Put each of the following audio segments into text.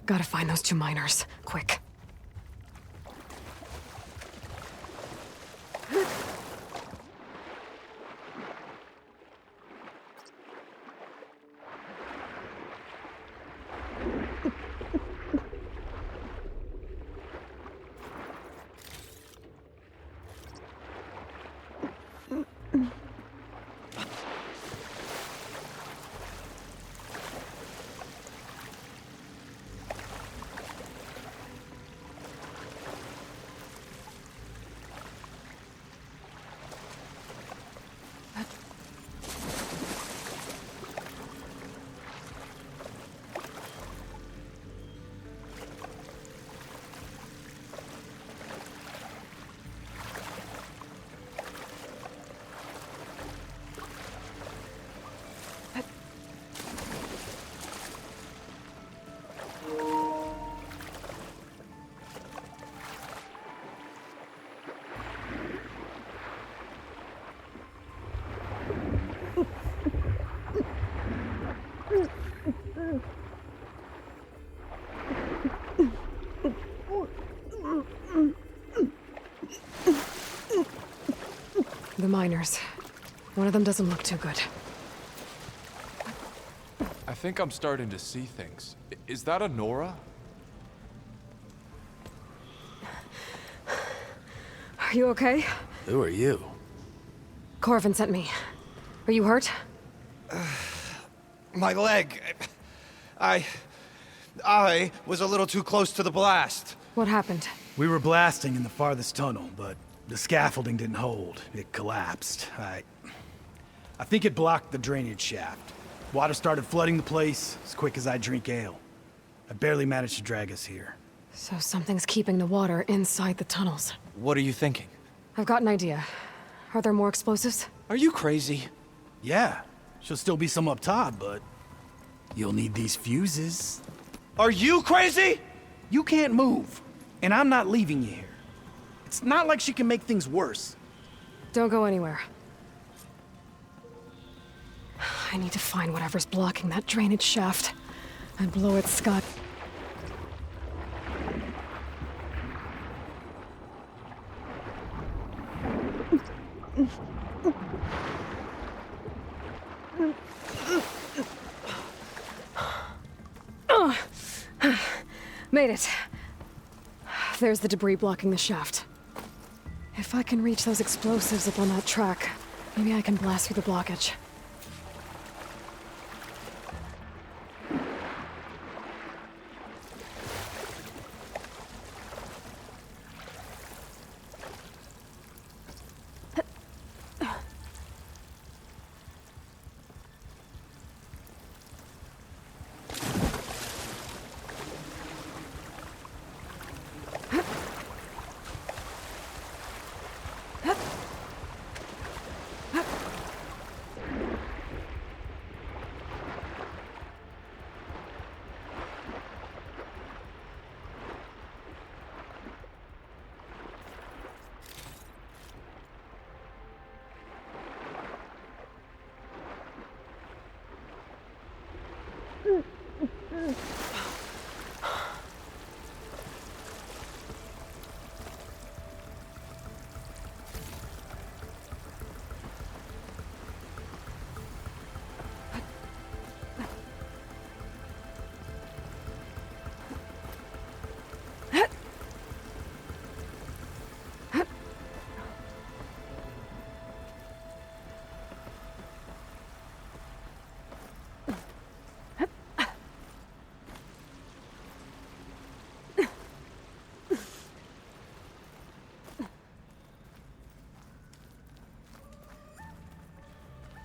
Gotta find those 2 miners. Quick. The miners. One of them doesn't look too good. I think I'm starting to see things. Is that a Nora? Are you okay? Who are you? Corvin sent me. Are you hurt? My leg. I was a little too close to the blast. What happened? We were blasting in the farthest tunnel, but the scaffolding didn't hold. It collapsed. I think it blocked the drainage shaft. Water started flooding the place as quick as I drink ale. I barely managed to drag us here. So something's keeping the water inside the tunnels. What are you thinking? I've got an idea. Are there more explosives? Are you crazy? Yeah, should still be some up top, but you'll need these fuses. Are you crazy? You can't move, and I'm not leaving you here. It's not like she can make things worse. Don't go anywhere. I need to find whatever's blocking that drainage shaft and blow its scot. Made it. There's the debris blocking the shaft. If I can reach those explosives up on that track, maybe I can blast through the blockage.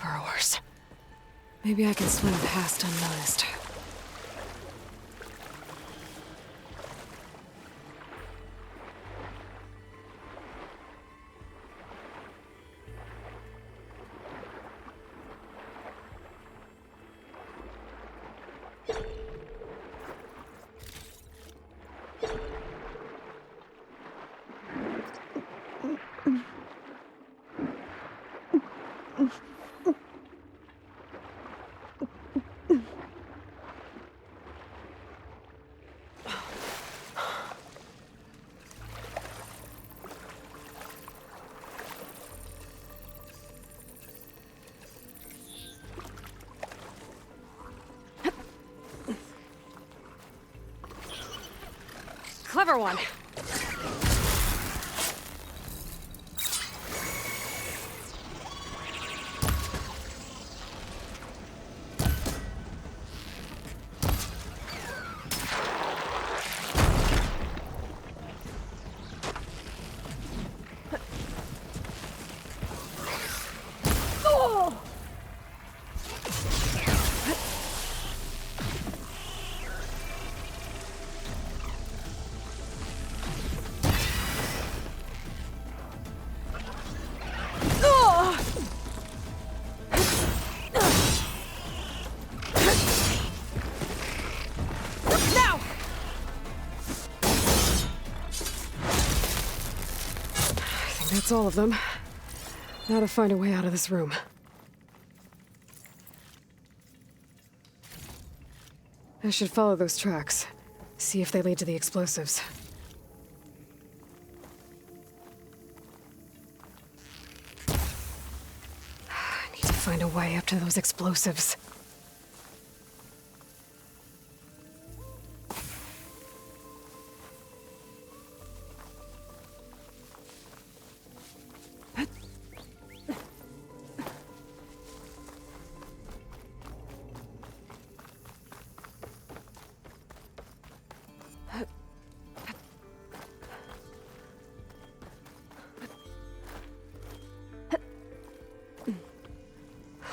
Burrowers. Maybe I can swim past unnoticed. clever one. That's all of them. Now to find a way out of this room. I should follow those tracks. See if they lead to the explosives. I need to find a way up to those explosives.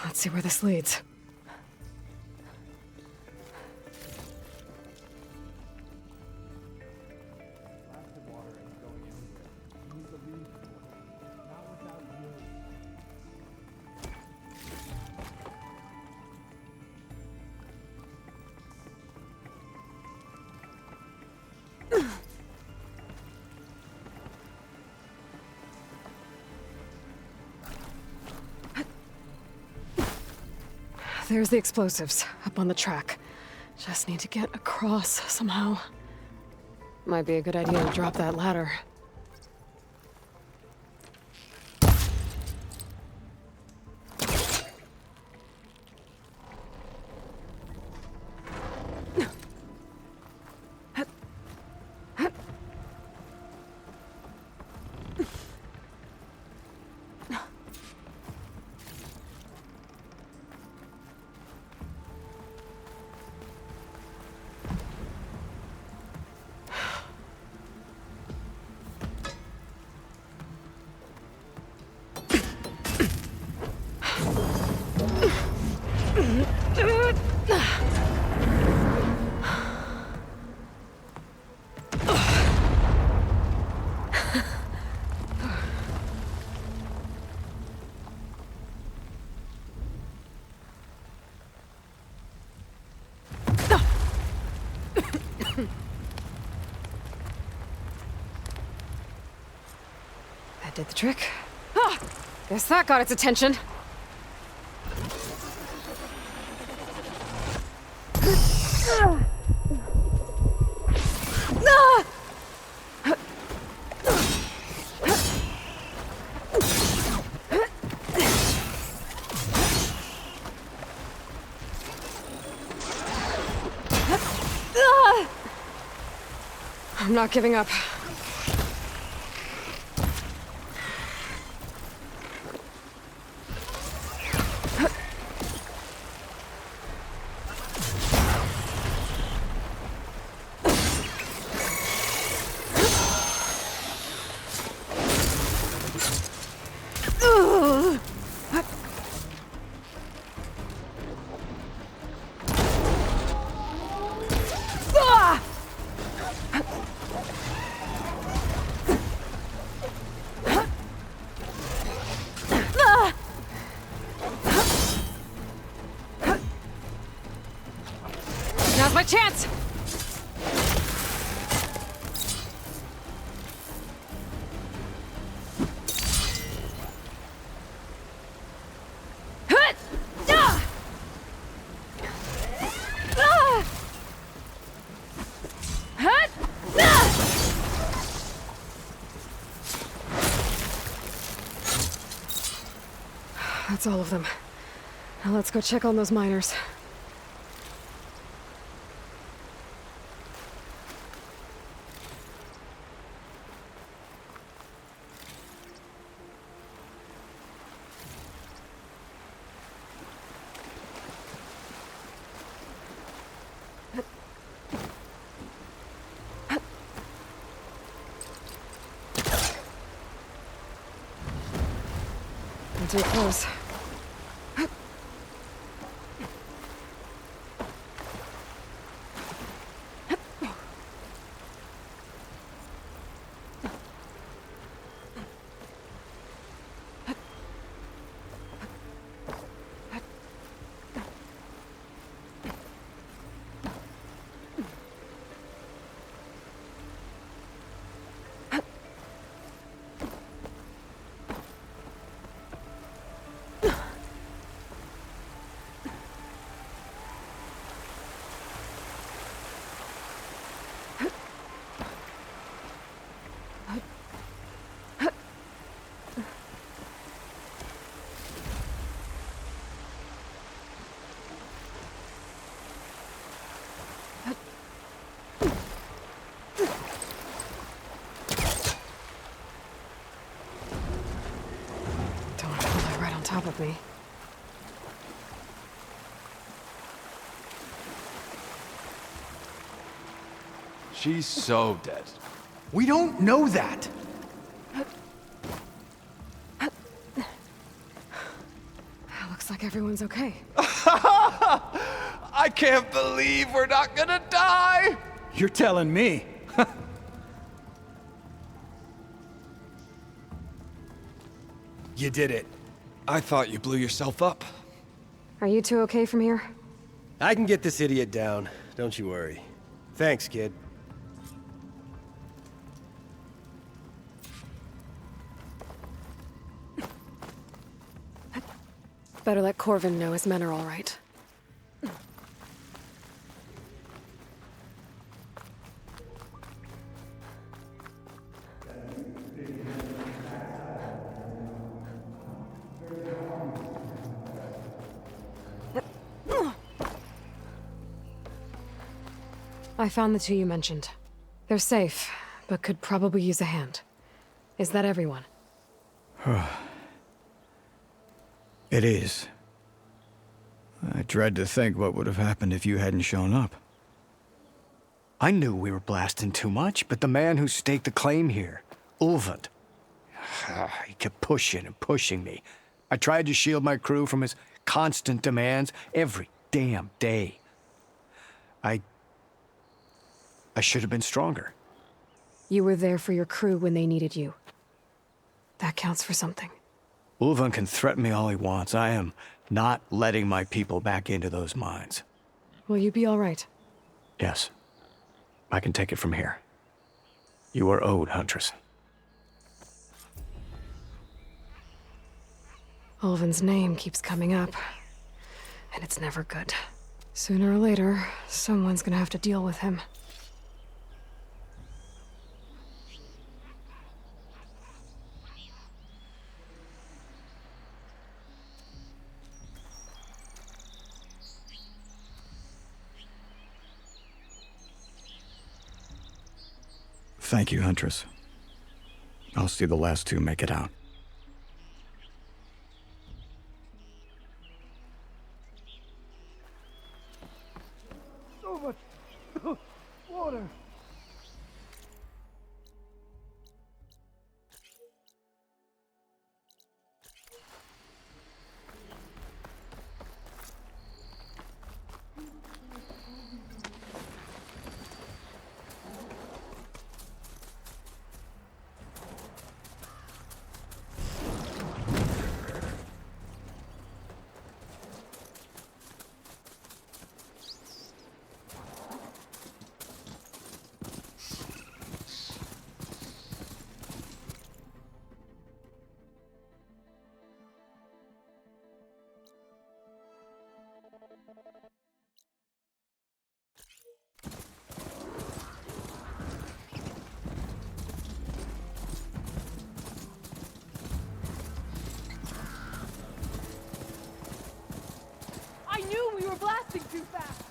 Let's see where this leads. There's the explosives, up on the track. Just need to get across somehow. Might be a good idea to drop that ladder. That did the trick. Ah! Guess that got its attention. I'm not giving up. Now's my chance! That's all of them. Now let's go check on those miners. too close. Don't want to pull that right on top of me. She's so dead. We don't know that. Looks like everyone's okay. I can't believe we're not gonna die! You're telling me. You did it. I thought you blew yourself up. Are you two okay from here? I can get this idiot down, don't you worry. Thanks, kid. Better let Corvin know his men are all right. I found the two you mentioned. They're safe, but could probably use a hand. Is that everyone? It is. I dread to think what would have happened if you hadn't shown up. I knew we were blasting too much, but the man who staked the claim here, Ulvund, he kept pushing and pushing me. I tried to shield my crew from his constant demands every damn day. I should have been stronger. You were there for your crew when they needed you. That counts for something. Ulvund can threaten me all he wants. I am not letting my people back into those mines. Will you be all right? Yes. I can take it from here. You are owed, Huntress. Ulvin's name keeps coming up, and it's never good. Sooner or later, someone's gonna have to deal with him. Thank you, Huntress. I'll see the last two make it out. So much water. I knew we were blasting too fast!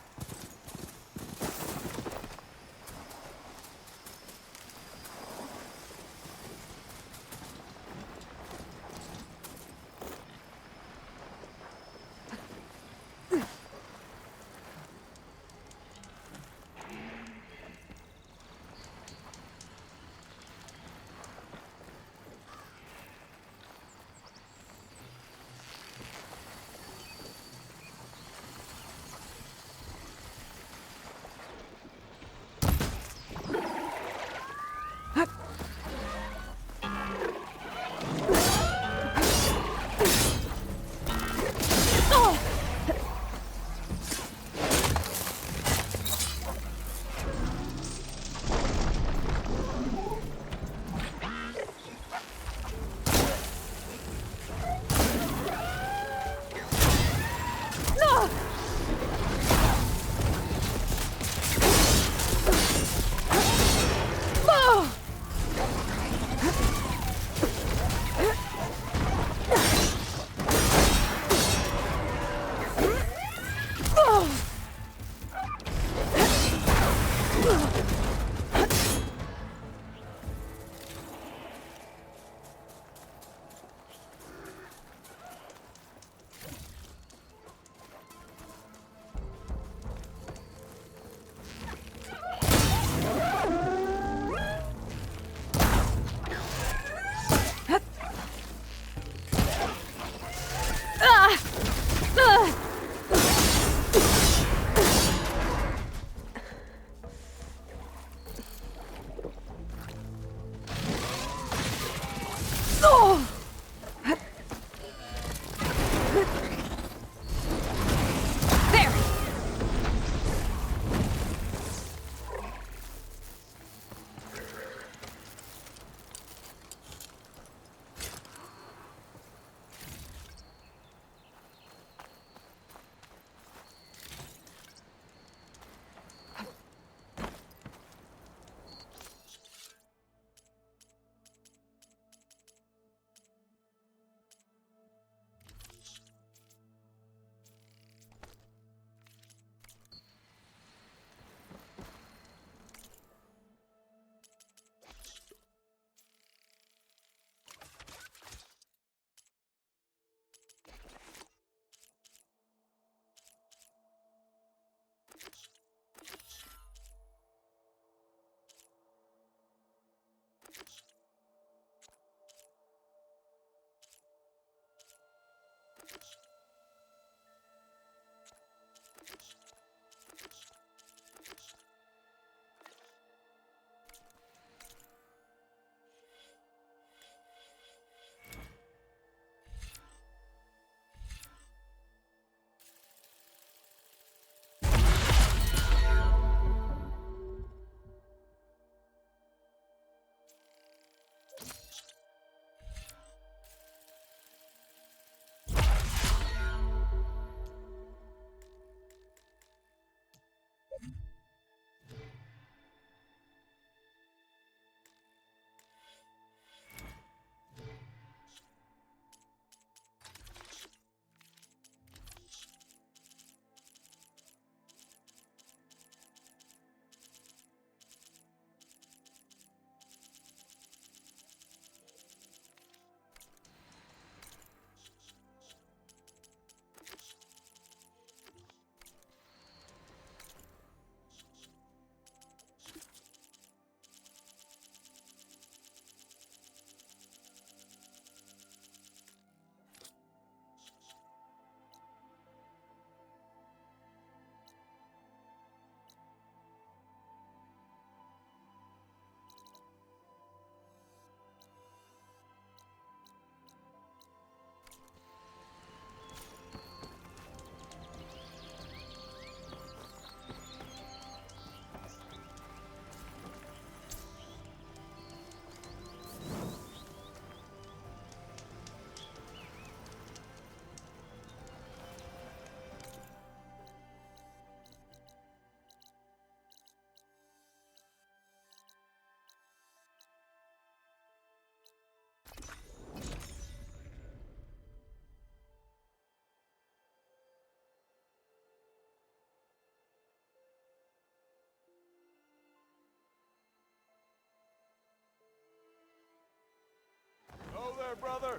brother.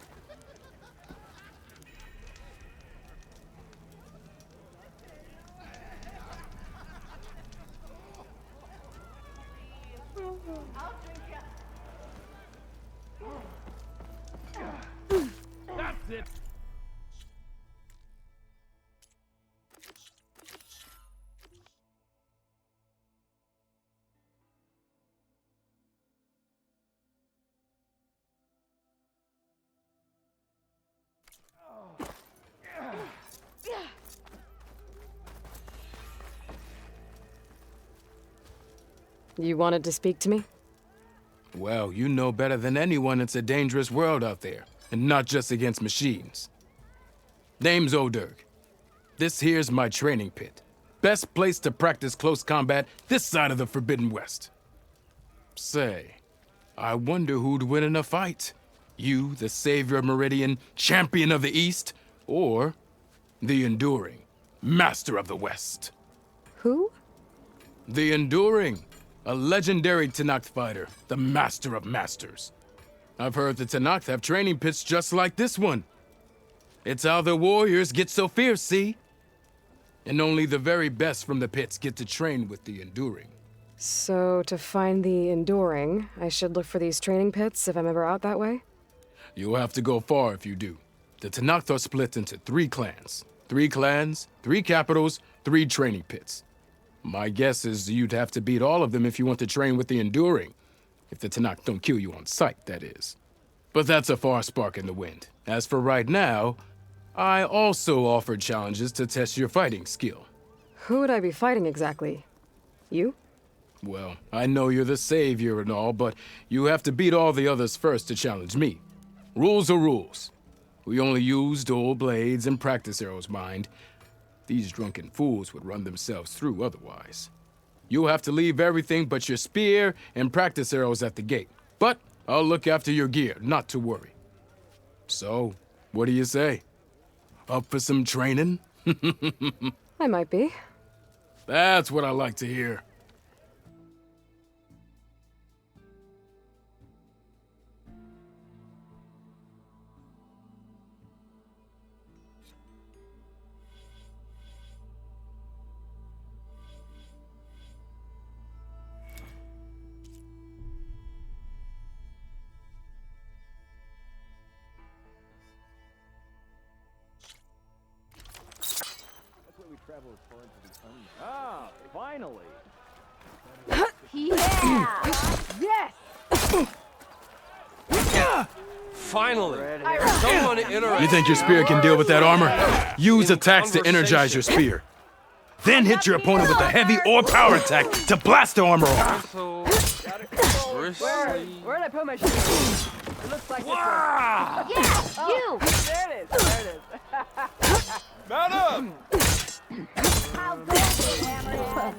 That's it. You wanted to speak to me? Well, you know better than anyone it's a dangerous world out there, and not just against machines. Name's Oderg. This here's my training pit. Best place to practice close combat this side of the Forbidden West. Say, I wonder who'd win in a fight. You, the savior of Meridian, champion of the East, or the Enduring, master of the West. Who? The Enduring, a legendary Tenakth fighter, the master of masters. I've heard the Tenakth have training pits just like this one. It's how the warriors get so fierce, see? And only the very best from the pits get to train with the Enduring. So, to find the Enduring, I should look for these training pits if I'm ever out that way? You'll have to go far if you do. The Tenakth are split into 3 clans. 3 clans, 3 capitals, 3 training pits. My guess is you'd have to beat all of them if you want to train with the Enduring. If the Tenakth don't kill you on sight, that is. But that's a far spark in the wind. As for right now, I also offer challenges to test your fighting skill. Who would I be fighting exactly? You? Well, I know you're the savior and all, but you have to beat all the others first to challenge me. Rules are rules. We only use dual blades and practice arrows, mind. These drunken fools would run themselves through otherwise. You'll have to leave everything but your spear and practice arrows at the gate. But I'll look after your gear, not to worry. So, what do you say? Up for some training? I might be. That's what I like to hear. Ah, finally. Yeah! Yes! Finally! Someone interested. You think your spear can deal with that armor? Use attacks to energize your spear. Then hit your opponent with a heavy or power attack to blast the armor off. Where'd I put my shoes? It looks like Wow! Yeah, you! There it is, there it is. Mount up! How good is Hammerhead?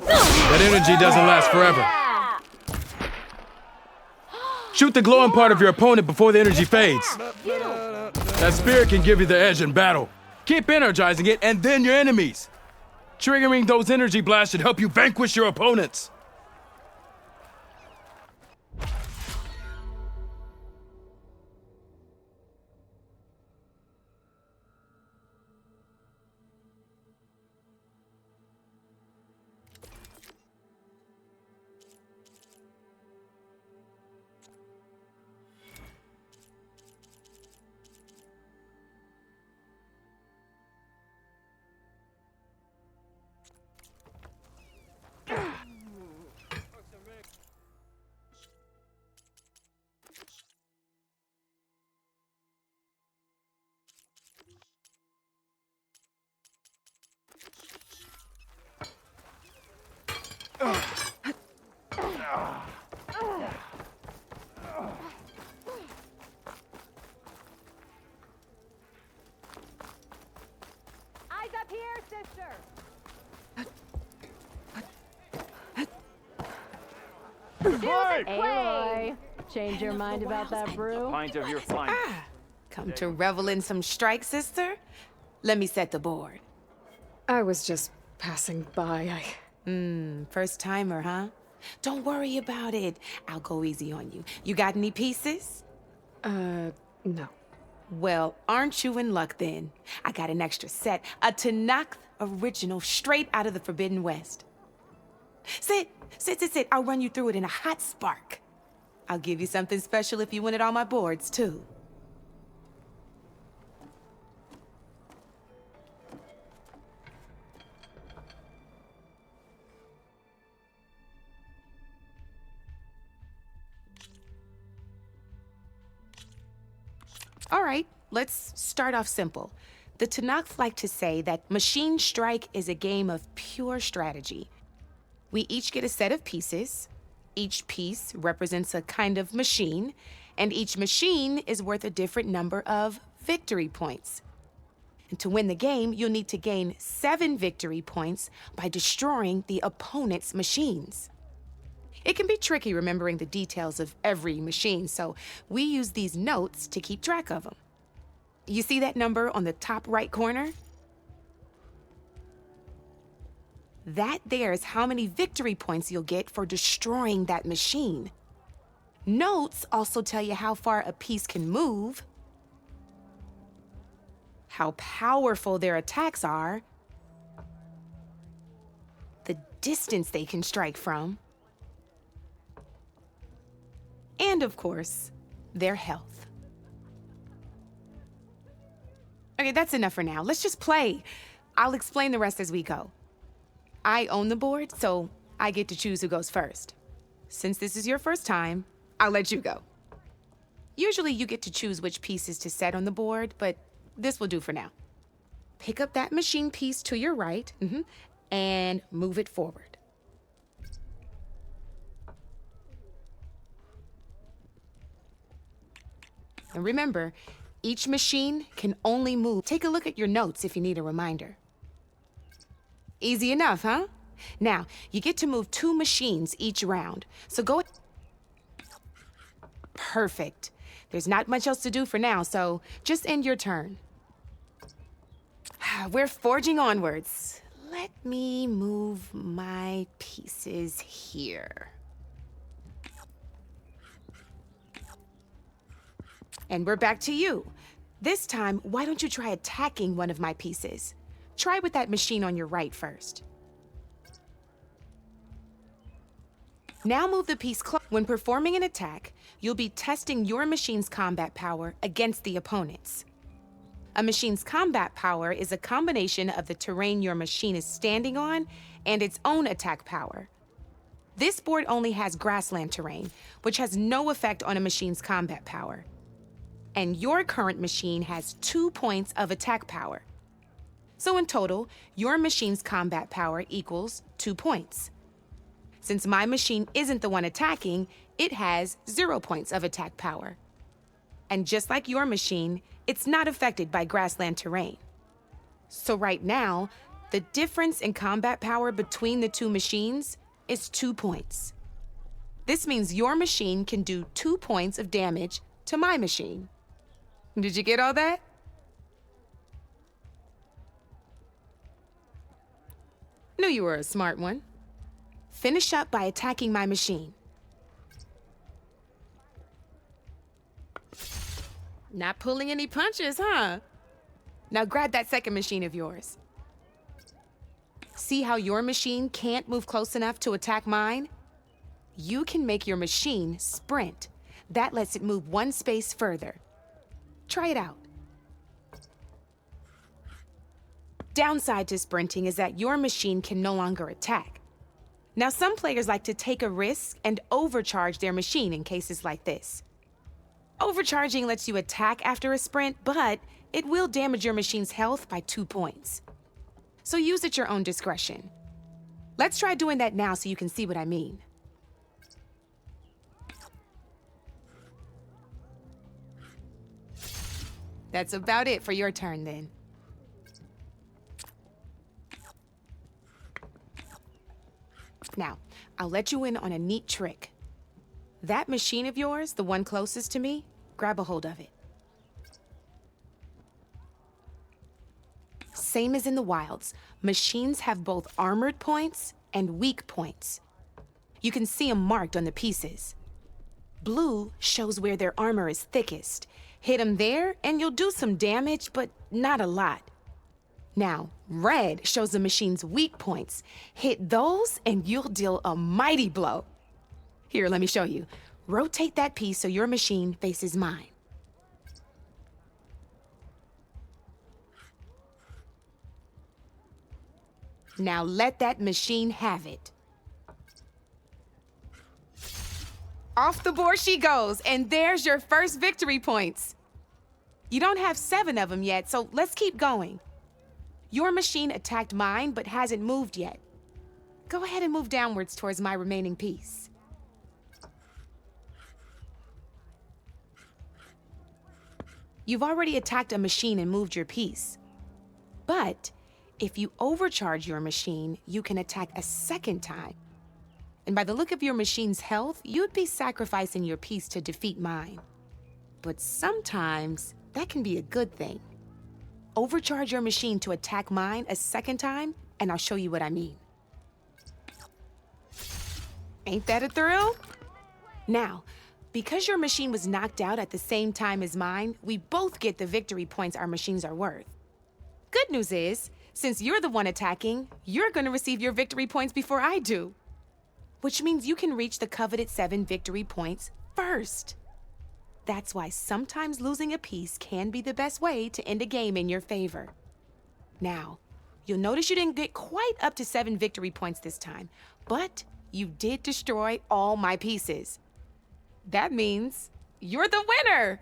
That energy doesn't last forever. Shoot the glowing part of your opponent before the energy fades. That spear can give you the edge in battle. Keep energizing it, and then your enemies. Triggering those energy blasts should help you vanquish your opponents. Eyes up here, sister! Aloy, change your mind about that brew? Pint of your fine. Come to revel in some strike, sister? Let me set the board. I was just passing by. First timer, huh? Don't worry about it. I'll go easy on you. You got any pieces? No. Well, aren't you in luck then? I got an extra set, a Tanakh original straight out of the Forbidden West. Sit. I'll run you through it in a hot spark. I'll give you something special if you win at all my boards, too. All right, let's start off simple. The Tanakh like to say that Machine Strike is a game of pure strategy. We each get a set of pieces. Each piece represents a kind of machine, and each machine is worth a different number of victory points. And to win the game, you'll need to gain 7 victory points by destroying the opponent's machines. It can be tricky remembering the details of every machine, so we use these notes to keep track of them. You see that number on the top right corner? That there is how many victory points you'll get for destroying that machine. Notes also tell you how far a piece can move, how powerful their attacks are, the distance they can strike from, and of course, their health. Okay, that's enough for now. Let's just play. I'll explain the rest as we go. I own the board, so I get to choose who goes first. Since this is your first time, I'll let you go. Usually you get to choose which pieces to set on the board, but this will do for now. Pick up that machine piece to your right, and move it forward. And remember, each machine can only move. Take a look at your notes if you need a reminder. Easy enough, huh? Now, you get to move 2 machines each round, so go. Perfect. There's not much else to do for now, so just end your turn. We're forging onwards. Let me move my pieces here. And we're back to you. This time, why don't you try attacking one of my pieces? Try with that machine on your right first. Now move the piece close. When performing an attack, you'll be testing your machine's combat power against the opponent's. A machine's combat power is a combination of the terrain your machine is standing on and its own attack power. This board only has grassland terrain, which has no effect on a machine's combat power. And your current machine has 2 points of attack power. So in total, your machine's combat power equals 2 points. Since my machine isn't the one attacking, it has 0 points of attack power. And just like your machine, it's not affected by grassland terrain. So right now, the difference in combat power between the 2 machines is 2 points. This means your machine can do 2 points of damage to my machine. Did you get all that? Knew you were a smart one. Finish up by attacking my machine. Not pulling any punches, huh? Now grab that second machine of yours. See how your machine can't move close enough to attack mine? You can make your machine sprint. That lets it move 1 space further. Try it out. Downside to sprinting is that your machine can no longer attack. Now, some players like to take a risk and overcharge their machine in cases like this. Overcharging lets you attack after a sprint, but it will damage your machine's health by 2 points. So use at your own discretion. Let's try doing that now so you can see what I mean. That's about it for your turn then. Now, I'll let you in on a neat trick. That machine of yours, the one closest to me, grab a hold of it. Same as in the wilds, machines have both armored points and weak points. You can see them marked on the pieces. Blue shows where their armor is thickest. Hit them there, and you'll do some damage, but not a lot. Now, red shows the machine's weak points. Hit those, and you'll deal a mighty blow. Here, let me show you. Rotate that piece so your machine faces mine. Now let that machine have it. Off the board she goes, and there's your first victory points. You don't have 7 of them yet, so let's keep going. Your machine attacked mine, but hasn't moved yet. Go ahead and move downwards towards my remaining piece. You've already attacked a machine and moved your piece. But if you overcharge your machine, you can attack a second time. And by the look of your machine's health, you'd be sacrificing your piece to defeat mine. But sometimes, that can be a good thing. Overcharge your machine to attack mine a second time, and I'll show you what I mean. Ain't that a thrill? Now, because your machine was knocked out at the same time as mine, we both get the victory points our machines are worth. Good news is, since you're the one attacking, you're gonna receive your victory points before I do. Which means you can reach the coveted 7 victory points first. That's why sometimes losing a piece can be the best way to end a game in your favor. Now, you'll notice you didn't get quite up to 7 victory points this time, but you did destroy all my pieces. That means you're the winner!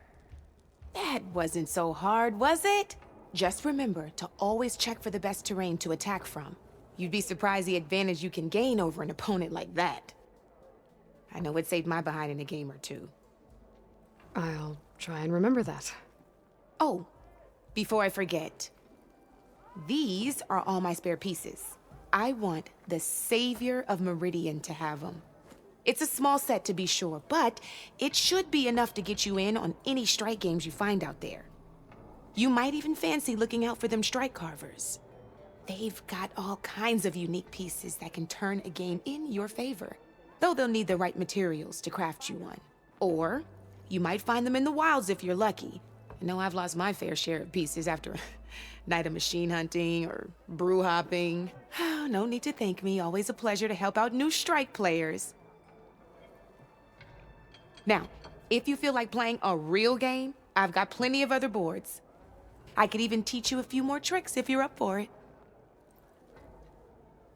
That wasn't so hard, was it? Just remember to always check for the best terrain to attack from. You'd be surprised the advantage you can gain over an opponent like that. I know it saved my behind in a game or two. I'll try and remember that. Oh, before I forget, these are all my spare pieces. I want the Savior of Meridian to have them. It's a small set to be sure, but it should be enough to get you in on any strike games you find out there. You might even fancy looking out for them strike carvers. They've got all kinds of unique pieces that can turn a game in your favor, though they'll need the right materials to craft you one. Or you might find them in the wilds if you're lucky. I know I've lost my fair share of pieces after a night of machine hunting or brew hopping. No need to thank me. Always a pleasure to help out new strike players. Now, if you feel like playing a real game, I've got plenty of other boards. I could even teach you a few more tricks if you're up for it.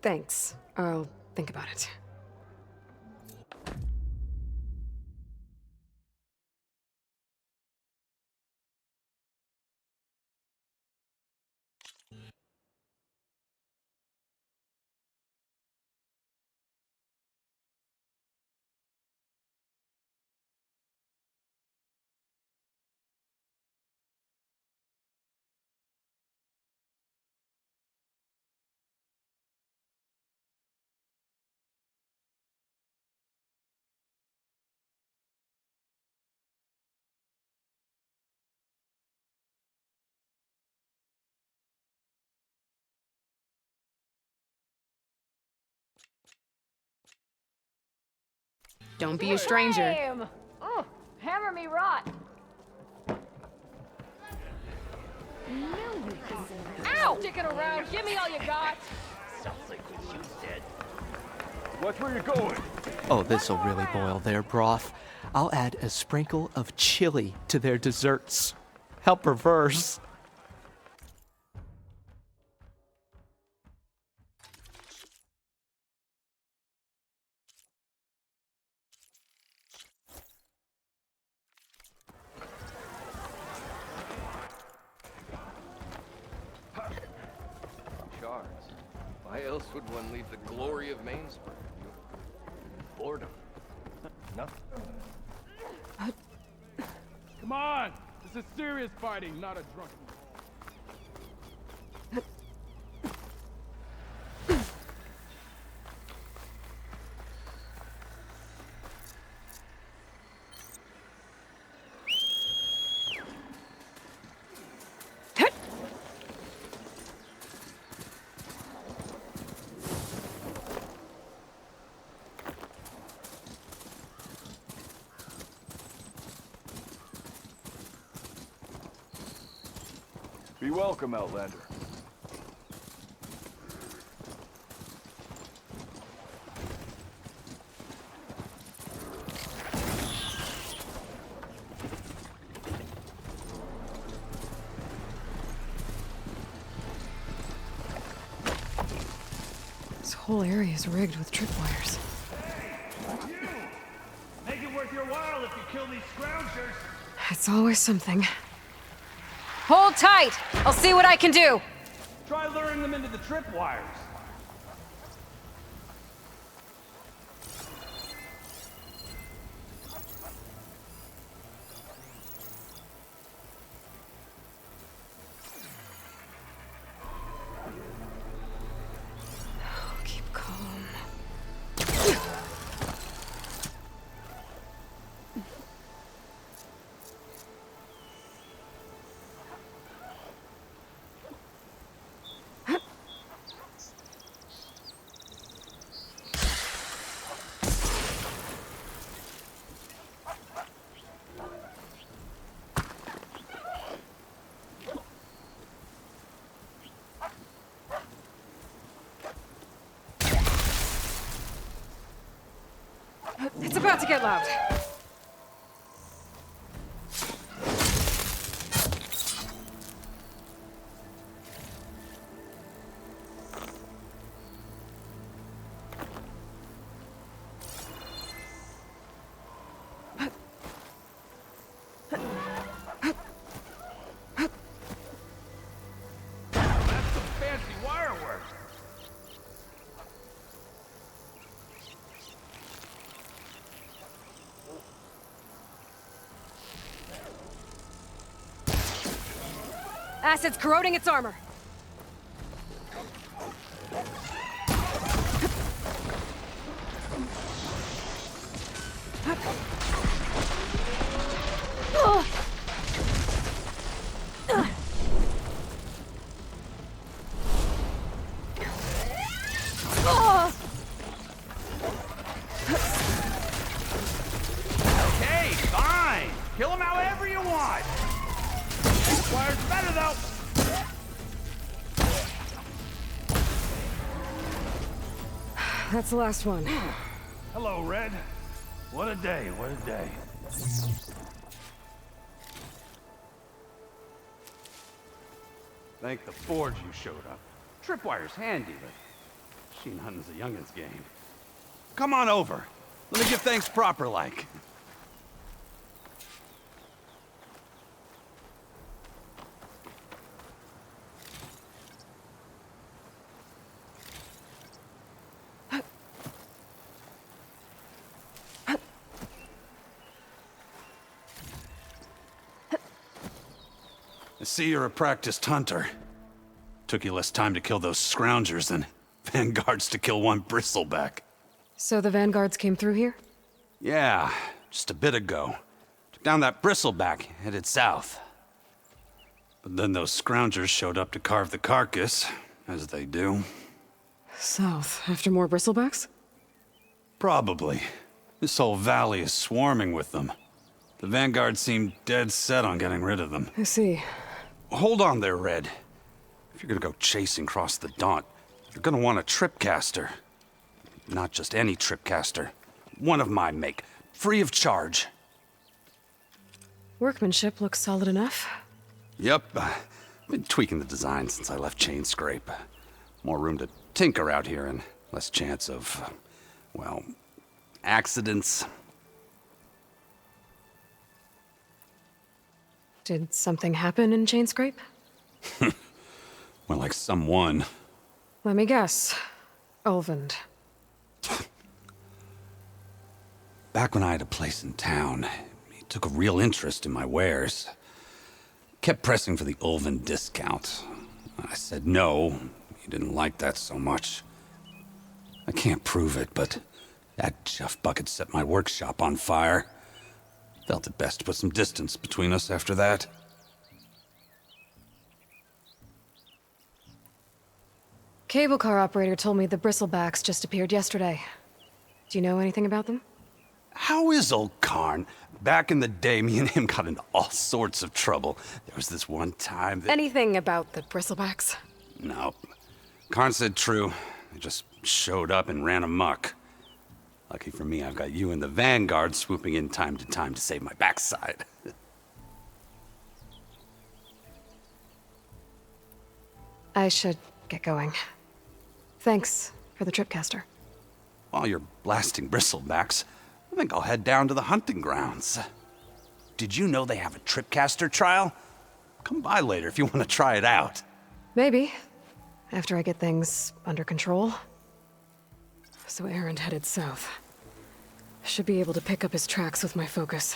Thanks. I'll think about it. Don't be a stranger. Damn! Oh, hammer me rot. Ow! Sticking around. Give me all you got. Sounds like what you said. Watch where you're going. Oh, this'll really boil their broth. I'll add a sprinkle of chili to their desserts. How perverse. Shards. Why else would one leave the glory of Mainspring? Boredom. Nothing. Come on! This is serious fighting, not a drunken. You're welcome, Outlander. This whole area is rigged with tripwires. Make it worth your while if you kill these scroungers. It's always something. Hold tight! I'll see what I can do! Try luring them into the tripwires. Keep calm. It's about to get loud. That's some fancy wire work. Acid's corroding its armor. Okay, fine. Kill them however you want. This wire's better though. That's the last one. Hello, Red. What a day, what a day. Thank the Forge you showed up. Tripwire's handy, but machine hunting's a youngin's game. Come on over. Let me give thanks proper like. I see you're a practiced hunter. Took you less time to kill those scroungers than vanguards to kill one bristleback. So the vanguards came through here? Yeah, just a bit ago. Took down that bristleback, headed south. But then those scroungers showed up to carve the carcass, as they do. South, after more bristlebacks? Probably. This whole valley is swarming with them. The vanguard seemed dead set on getting rid of them. I see. Hold on there, Red. If you're gonna go chasing across the Daunt, you're gonna want a tripcaster. Not just any tripcaster. One of my make, free of charge. Workmanship looks solid enough. Yep, been tweaking the design since I left Chain Scrape. More room to tinker out here and less chance of, well, accidents. Did something happen in Chain Scrape? Well, like someone. Let me guess. Ulvund. Back when I had a place in town, he took a real interest in my wares. Kept pressing for the Ulvund discount. I said no. He didn't like that so much. I can't prove it, but that Jeff bucket set my workshop on fire. Felt it best to put some distance between us after that. Cable car operator told me the bristlebacks just appeared yesterday. Do you know anything about them? How is old Karn? Back in the day, me and him got into all sorts of trouble. There was this one time that... Anything about the bristlebacks? No. Karn said true. They just showed up and ran amok. Lucky for me, I've got you and the Vanguard swooping in time to save my backside. I should get going. Thanks for the tripcaster. While you're blasting bristlebacks, I think I'll head down to the hunting grounds. Did you know they have a tripcaster trial? Come by later if you want to try it out. Maybe. After I get things under control. So Aaron headed south. Should be able to pick up his tracks with my focus.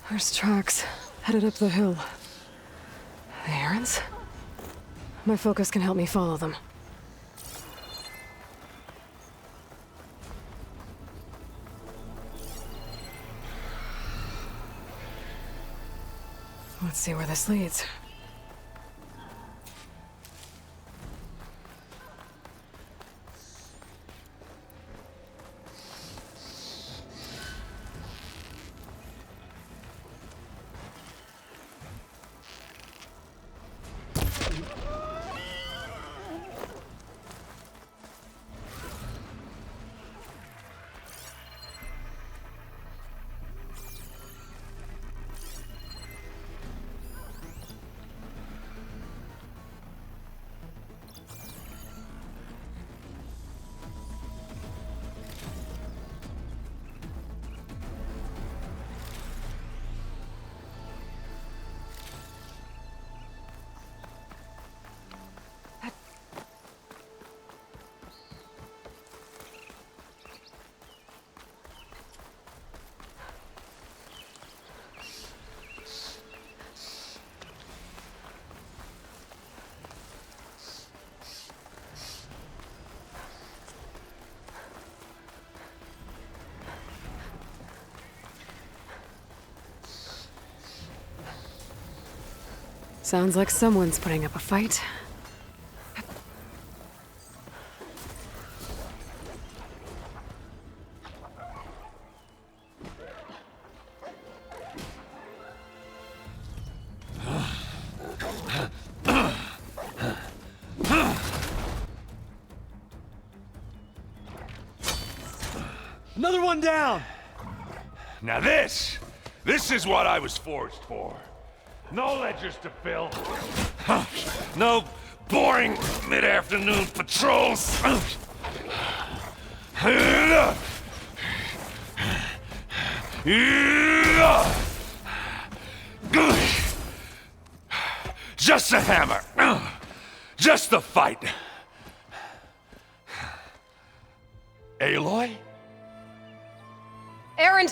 There's tracks headed up the hill. The errands? My focus can help me follow them. Let's see where this leads. Sounds like someone's putting up a fight. Another one down! Now this is what I was forged for. No ledgers to fill. No boring mid-afternoon patrols. Just a hammer. Just the fight. Aloy? Aaron!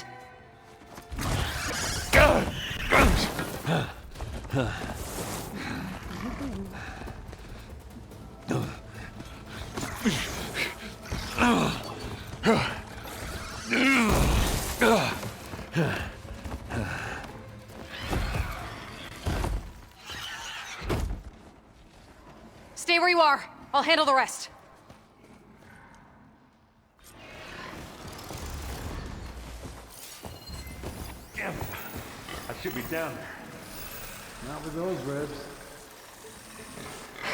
Stay where you are. I'll handle the rest. Damn it. I should be down there. Not with those ribs.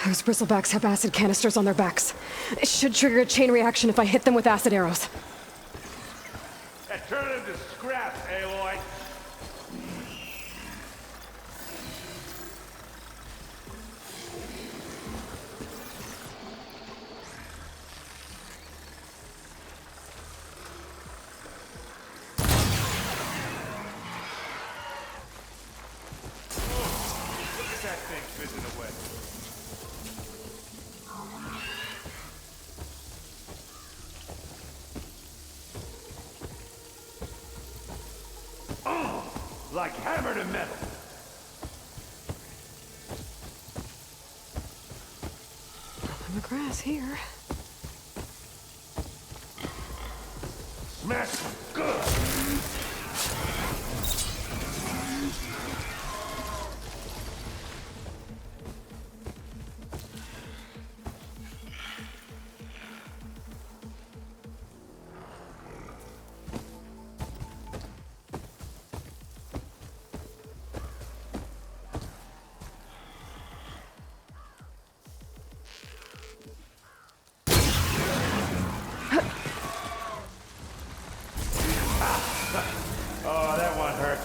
Those bristlebacks have acid canisters on their backs. It should trigger a chain reaction if I hit them with acid arrows. Turn it into scraps, Aloy. Look at that thing fizzing away. to metal. On the grass here. Smash them good. Oh, that one hurt.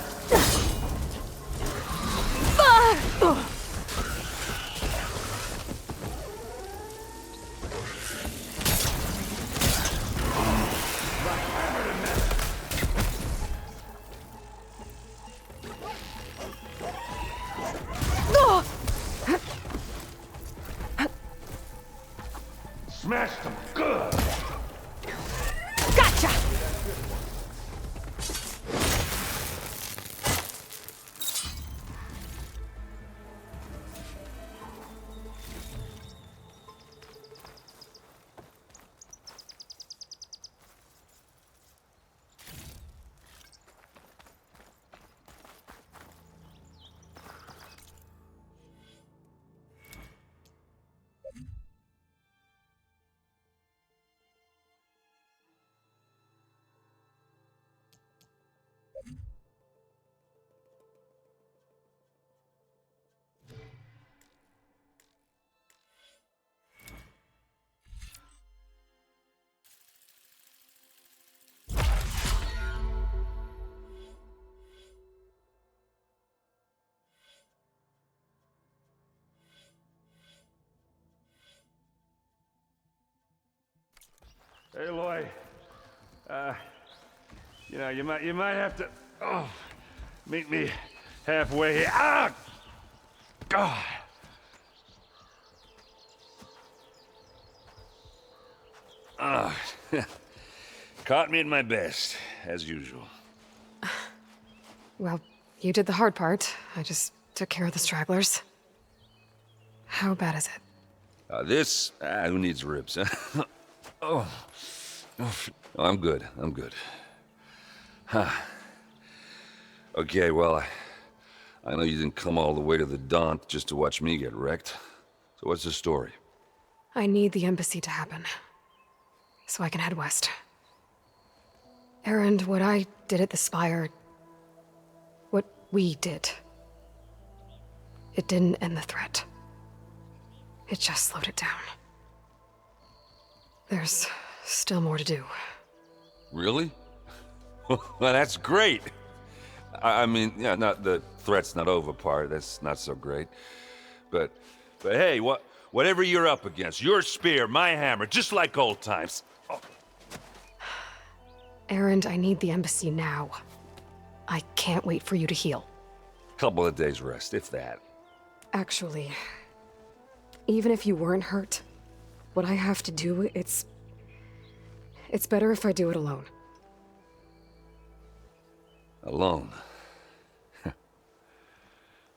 Smashed them good. Gotcha! Hey, Loy. You might have to meet me halfway here. Ah! God. Caught me at my best, as usual. Well, you did the hard part. I just took care of the stragglers. How bad is it? Who needs ribs, huh? Oh, I'm good. I'm good. Huh. Okay, well, I know you didn't come all the way to the Daunt just to watch me get wrecked. So what's the story? I need the embassy to happen, so I can head west. Erend, what I did at the Spire, what we did, it didn't end the threat. It just slowed it down. There's still more to do. Really? Well, that's great. I mean, yeah, not the threat's not over part. That's not so great. But hey, whatever you're up against, your spear, my hammer, just like old times. Oh. Erend, I need the embassy now. I can't wait for you to heal. Couple of days rest, if that. Actually, even if you weren't hurt, what I have to do, it's better if I do it alone. Alone?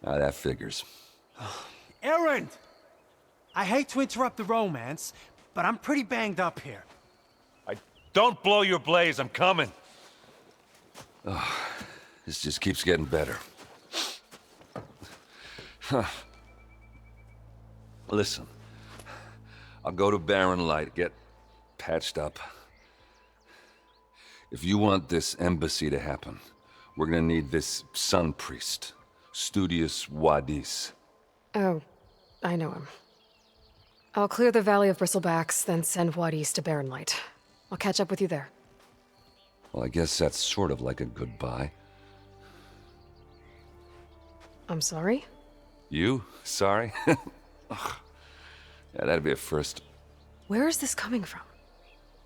That figures. Erend! I hate to interrupt the romance, but I'm pretty banged up here. Don't blow your blaze, I'm coming. Oh, this just keeps getting better. Huh. Listen, I'll go to Barren Light, get patched up. If you want this embassy to happen, we're gonna need this sun priest, Studius Wadis. Oh, I know him. I'll clear the Valley of Bristlebacks, then send Wadis to Barren Light. I'll catch up with you there. Well, I guess that's sort of like a goodbye. I'm sorry? You? Sorry? Ugh. Yeah, that'd be a first. Where is this coming from?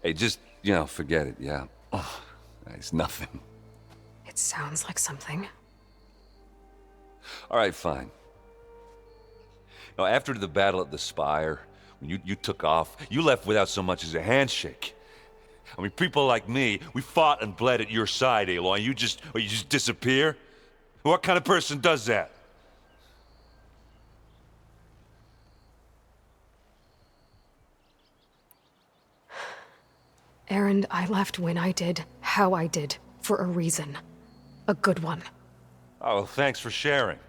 Hey, just, forget it, yeah. Oh, it's nothing. It sounds like something. All right, fine. After the battle at the Spire, when you took off, you left without so much as a handshake. I mean, people like me, we fought and bled at your side, Aloy. You just disappear? What kind of person does that? Erend, I left when I did, how I did, for a reason. A good one. Oh, well, thanks for sharing.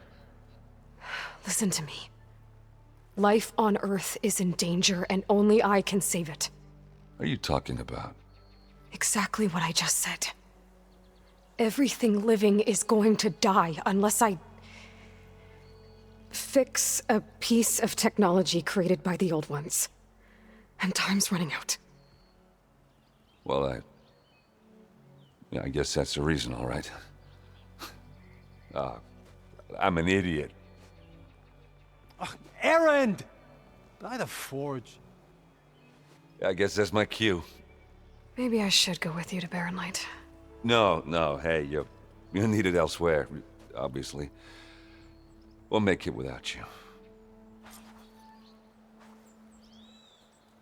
Listen to me. Life on Earth is in danger, and only I can save it. What are you talking about? Exactly what I just said. Everything living is going to die unless I fix a piece of technology created by the old ones. And time's running out. Well, yeah, I guess that's the reason, all right. I'm an idiot. Erend! By the forge. I guess that's my cue. Maybe I should go with you to Barren Light. No, hey, you're needed elsewhere, obviously. We'll make it without you.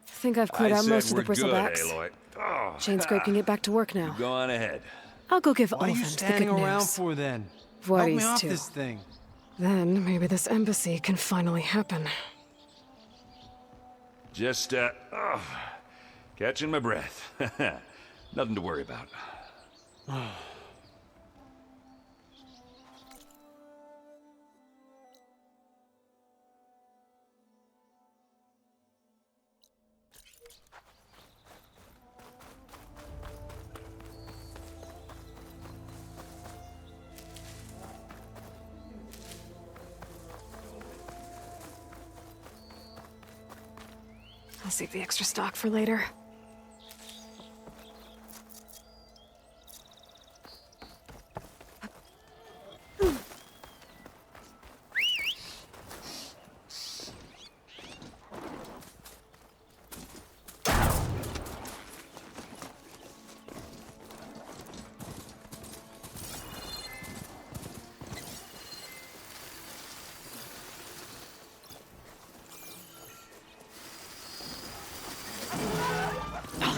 Think I've cleared out most of the bristlebacks. Aloy. Oh, Chain Scrape can get back to work now. go on ahead. I'll go give What are you Olvent the good standing around news. for then? What Help me he's off too. this thing. Then maybe this embassy can finally happen. Just, catching my breath. Nothing to worry about. I'll save the extra stock for later.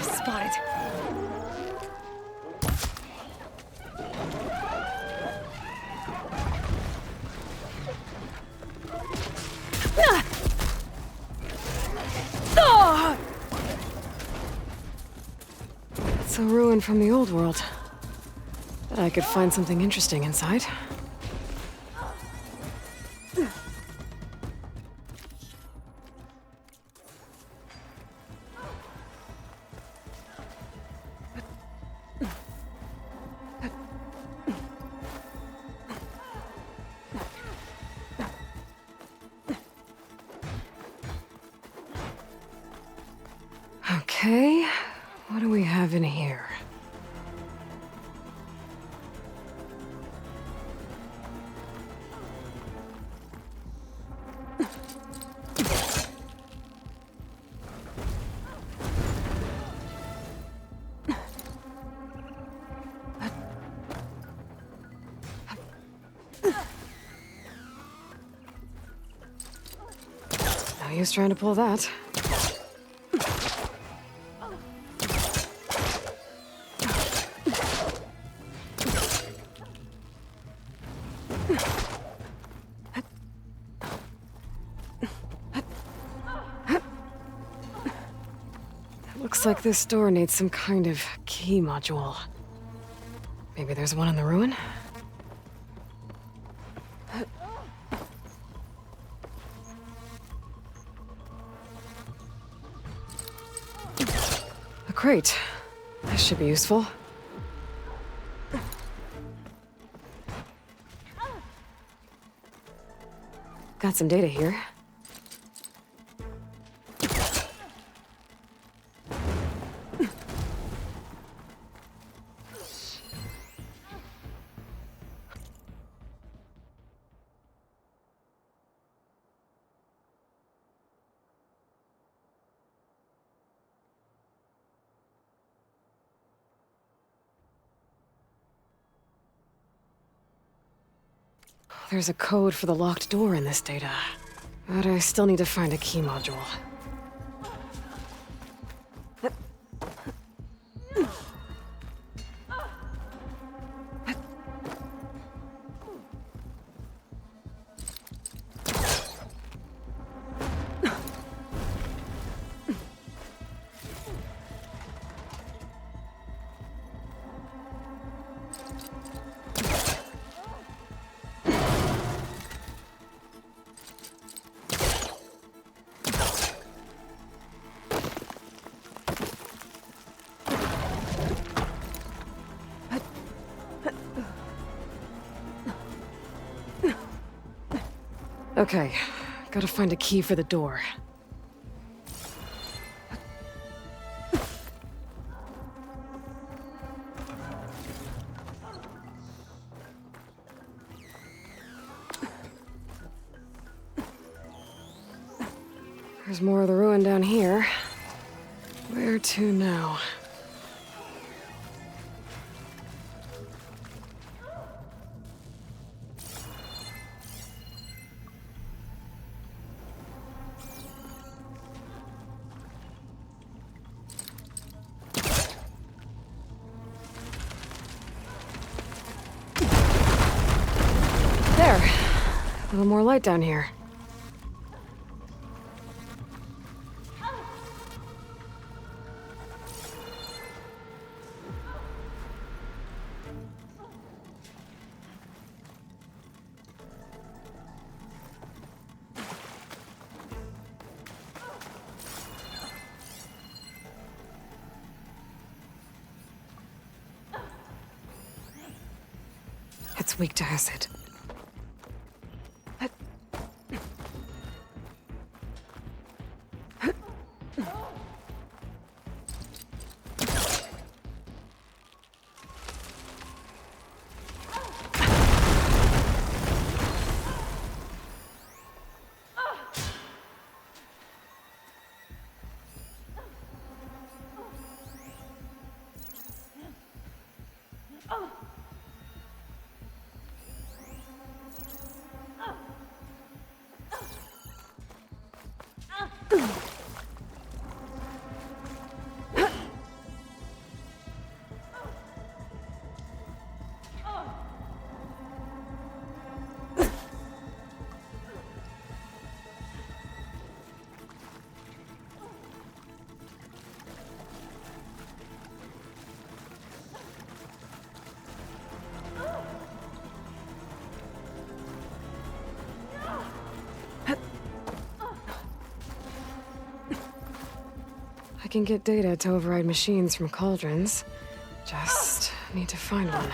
Spotted. It's a ruin from the old world. Bet I could find something interesting inside. Okay, what do we have in here? No use trying to pull that. Looks like this door needs some kind of key module. Maybe there's one in the ruin? A crate. This should be useful. Got some data here. There's a code for the locked door in this data. But I still need to find a key module. Okay, gotta find a key for the door. There's more of the ruin down here. Where to now? There. A little more light down here. It's weak to acid. I can get data to override machines from cauldrons. Just need to find one.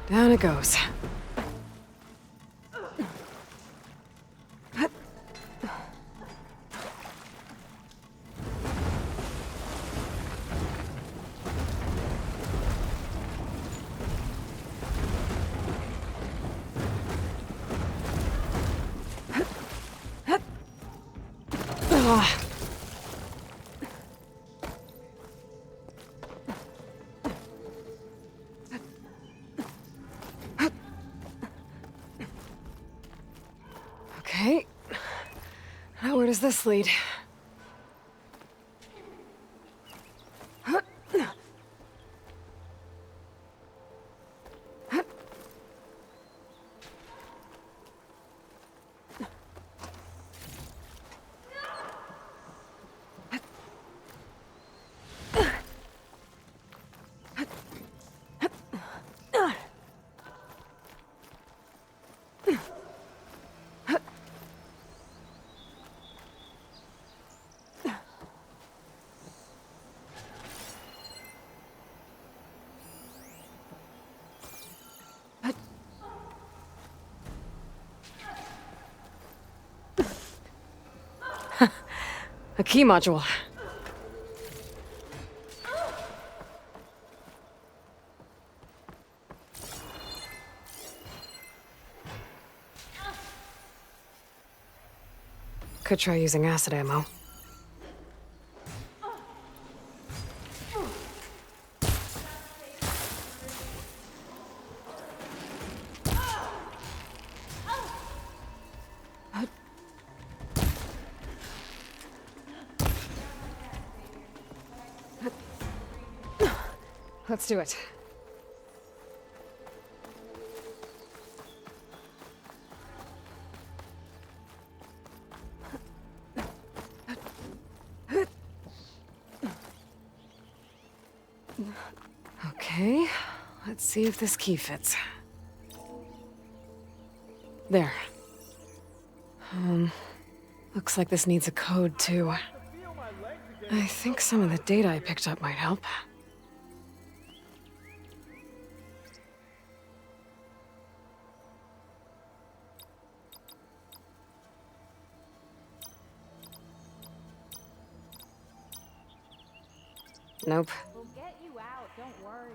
Down it goes. Okay. Now where does this lead? A key module. Could try using acid ammo. let's do it. Okay, let's see if this key fits. There. Looks like this needs a code, too. I think some of the data I picked up might help. Nope. We'll get you out, don't worry.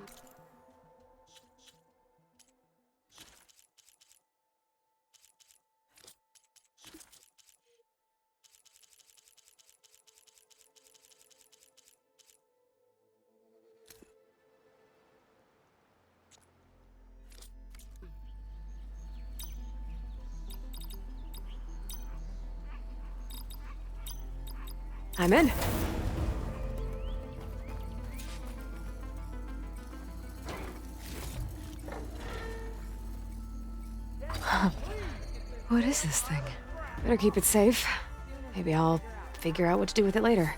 I'm in. What is this thing? Better keep it safe. Maybe I'll figure out what to do with it later.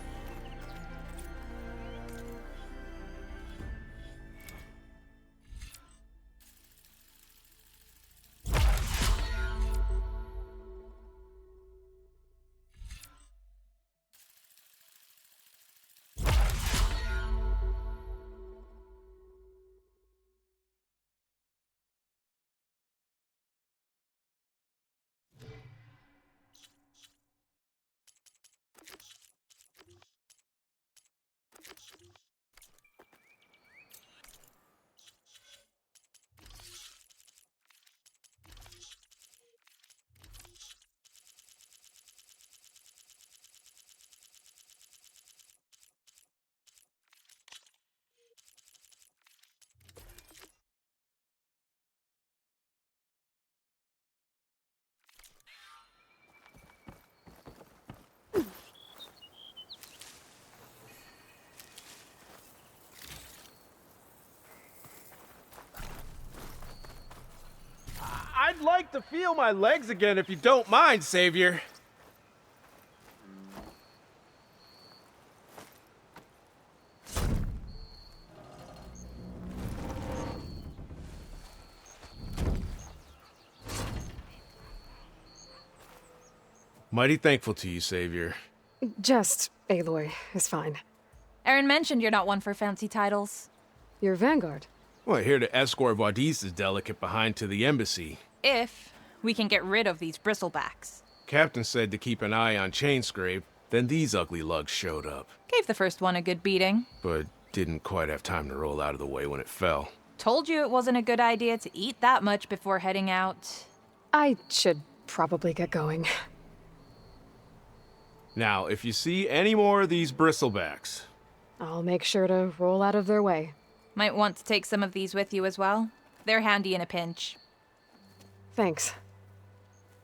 I'd like to feel my legs again if you don't mind, Savior. Mighty thankful to you, Savior. Just Aloy is fine. Aaron mentioned you're not one for fancy titles. You're Vanguard. Well, here to escort Wadis's delicate behind to the embassy. If we can get rid of these bristlebacks. Captain said to keep an eye on Chainscrape, then these ugly lugs showed up. Gave the first one a good beating. But didn't quite have time to roll out of the way when it fell. Told you it wasn't a good idea to eat that much before heading out. I should probably get going. Now, if you see any more of these bristlebacks... I'll make sure to roll out of their way. Might want to take some of these with you as well. They're handy in a pinch. Thanks.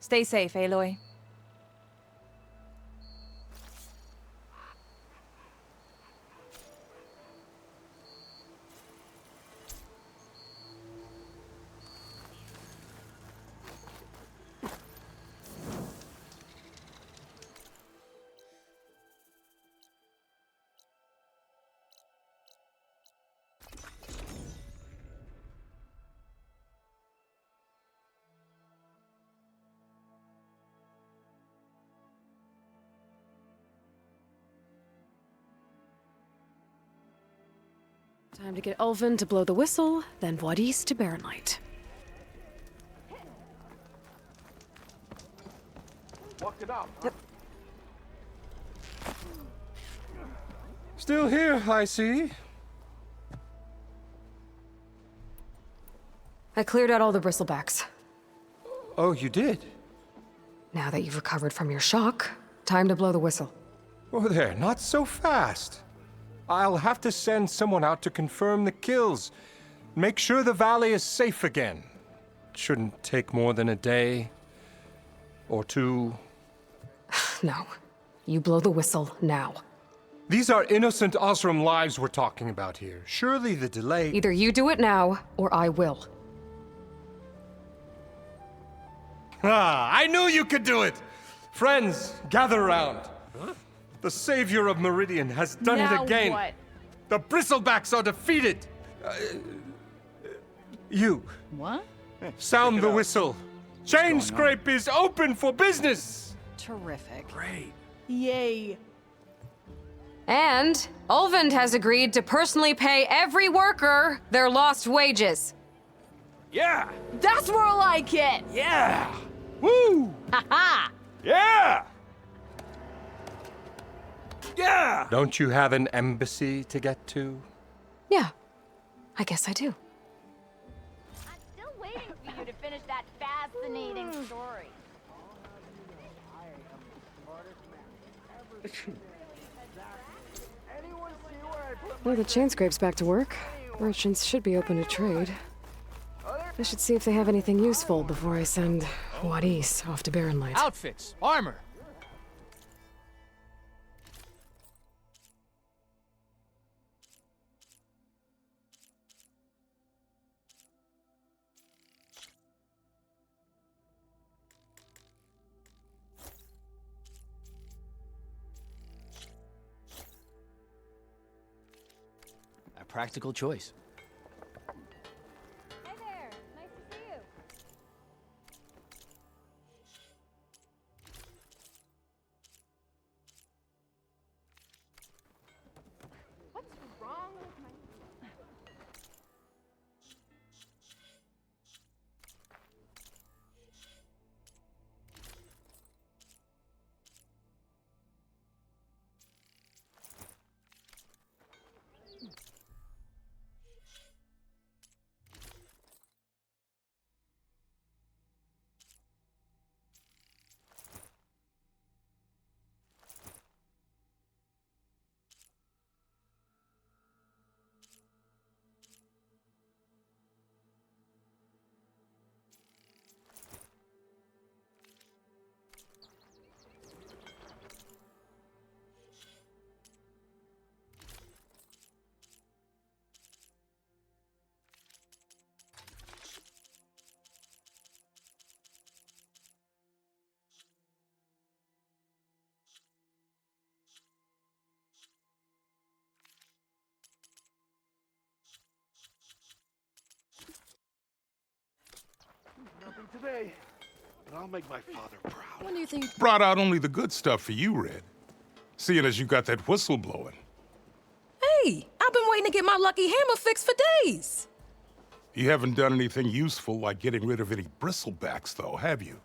Stay safe, Aloy. Time to get Ulvin to blow the whistle, then Wadis to Baronlight. Walk it up. Still here, I see. I cleared out all the bristlebacks. Oh, you did? Now that you've recovered from your shock, time to blow the whistle. Oh, there, not so fast. I'll have to send someone out to confirm the kills. Make sure the valley is safe again. Shouldn't take more than a day. Or two. No. You blow the whistle now. These are innocent Osram lives we're talking about here. Surely the delay... Either you do it now, or I will. Ah, I knew you could do it! Friends, gather around. The savior of Meridian has done it Now again. what? The Bristlebacks are defeated. You. What? Sound the whistle. Chain Scrape is open for business. Terrific. Great. Yay. And Ulvund has agreed to personally pay every worker their lost wages. Yeah! That's more like it! Yeah! Woo! Ha-ha! Yeah! Yeah! Don't you have an embassy to get to? Yeah, I guess I do. I'm still waiting for you to finish that fascinating story. Well, the chain scrape's back to work. Merchants should be open to trade. I should see if they have anything useful before I send Wadis off to Barrenlight. Outfits, armor. A practical choice. Hey there, nice to see you. What's wrong with my... Nothing today, but I'll make my father proud. When do you think... Brought out only the good stuff for you, Red. Seeing as you got that whistle blowing. Hey, I've been waiting to get my lucky hammer fixed for days. You haven't done anything useful like getting rid of any bristlebacks, though, have you?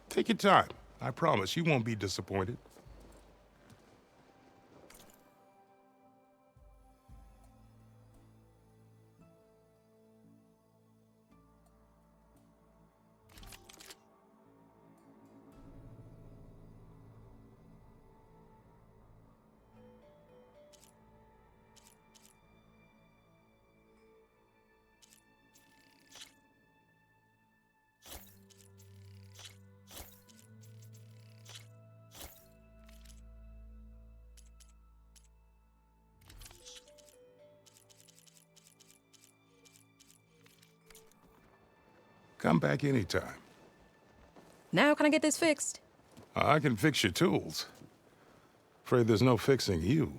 Take your time. I promise you won't be disappointed. Come back anytime. Now can I get this fixed? I can fix your tools. Afraid there's no fixing you.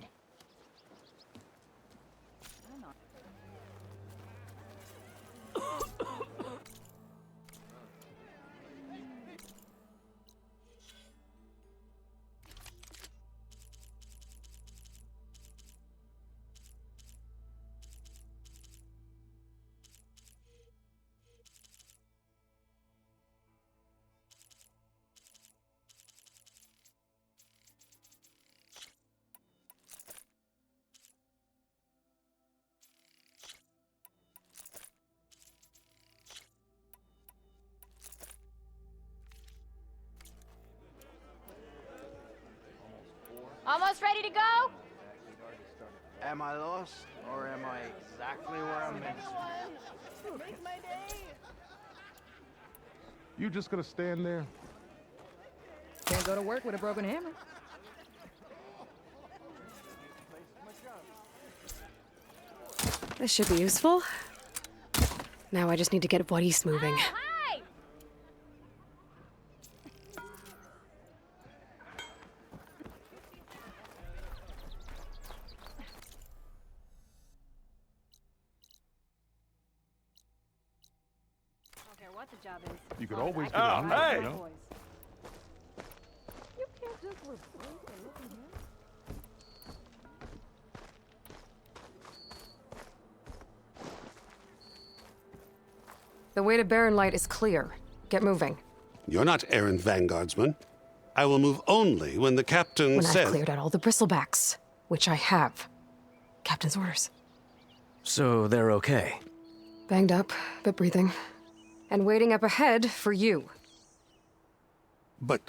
Almost ready to go? Am I lost, or am I exactly where I'm meant to be? Make my day. You just gonna stand there? Can't go to work with a broken hammer. This should be useful. Now I just need to get What East moving. Hi! I don't care what the job is. You could always get Oh, a new hey! one, you know? You can't just replace and look at him. The way to Barren Light is clear. Get moving. You're not errant vanguardsman. I will move only when the captain When says... I've cleared out all the bristlebacks, which I have. Captain's orders. So they're okay? Banged up, but breathing. And waiting up ahead for you. But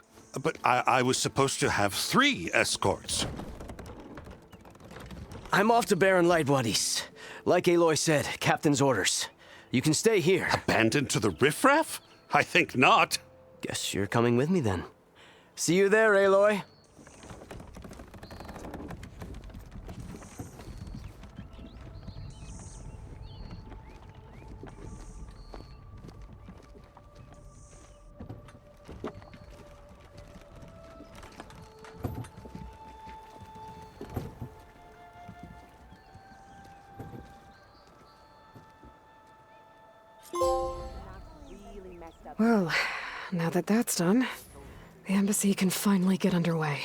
I was supposed to have 3 escorts. I'm off to Barren Light, Wadis. Like Aloy said, Captain's orders. You can stay here. Abandoned to the riffraff? I think not. Guess you're coming with me then. See you there, Aloy. Well, now that that's done, the embassy can finally get underway.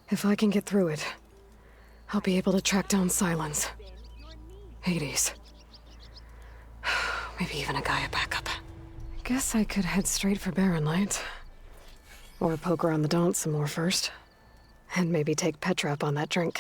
If I can get through it, I'll be able to track down Silence, Hades, maybe even a Gaia backup. Guess I could head straight for Barren Light. Or poke around the Daunt some more first. And maybe take Petra up on that drink.